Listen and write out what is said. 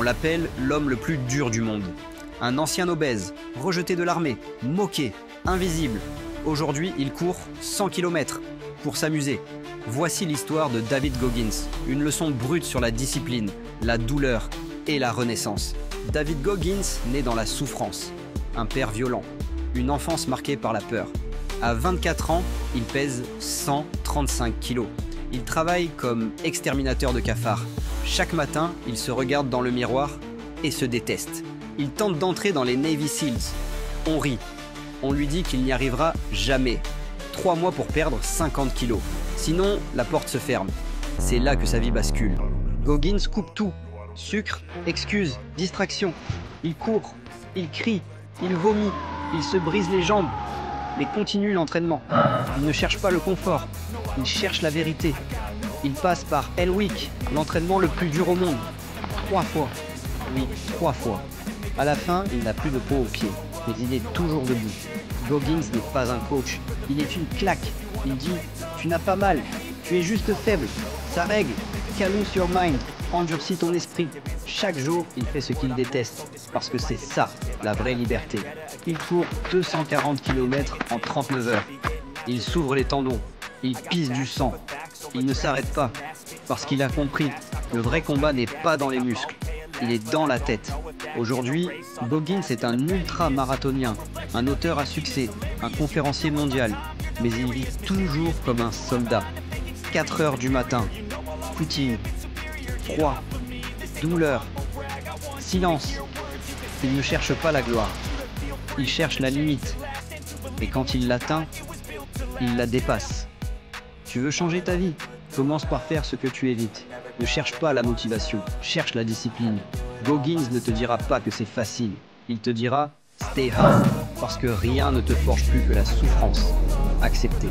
On l'appelle l'homme le plus dur du monde. Un ancien obèse, rejeté de l'armée, moqué, invisible. Aujourd'hui, il court 100 km pour s'amuser. Voici l'histoire de David Goggins, une leçon brute sur la discipline, la douleur et la renaissance. David Goggins naît dans la souffrance, un père violent, une enfance marquée par la peur. À 24 ans, il pèse 135 kilos. Il travaille comme exterminateur de cafards. Chaque matin, il se regarde dans le miroir et se déteste. Il tente d'entrer dans les Navy Seals. On rit. On lui dit qu'il n'y arrivera jamais. 3 mois pour perdre 50 kilos. Sinon, la porte se ferme. C'est là que sa vie bascule. Goggins coupe tout. Sucre, excuses, distraction. Il court, il crie, il vomit, il se brise les jambes. Mais continue l'entraînement. Il ne cherche pas le confort. Il cherche la vérité. Il passe par Hell Week, l'entraînement le plus dur au monde. 3 fois. Oui, 3 fois. À la fin, il n'a plus de peau aux pieds, mais il est toujours debout. Goggins n'est pas un coach, il est une claque. Il dit « Tu n'as pas mal, tu es juste faible, ça règle, calme your mind, endurcis ton esprit ». Chaque jour, il fait ce qu'il déteste, parce que c'est ça, la vraie liberté. Il court 240 km en 39 heures. Il s'ouvre les tendons, il pisse du sang. Il ne s'arrête pas, parce qu'il a compris, le vrai combat n'est pas dans les muscles, il est dans la tête. Aujourd'hui, Goggins est un ultra-marathonien, un auteur à succès, un conférencier mondial, mais il vit toujours comme un soldat. 4 heures du matin, footing, froid, douleur, silence. Il ne cherche pas la gloire, il cherche la limite. Et quand il l'atteint, il la dépasse. Tu veux changer ta vie? Commence par faire ce que tu évites. Ne cherche pas la motivation, cherche la discipline. Goggins ne te dira pas que c'est facile. Il te dira « Stay hard » parce que rien ne te forge plus que la souffrance. Acceptez.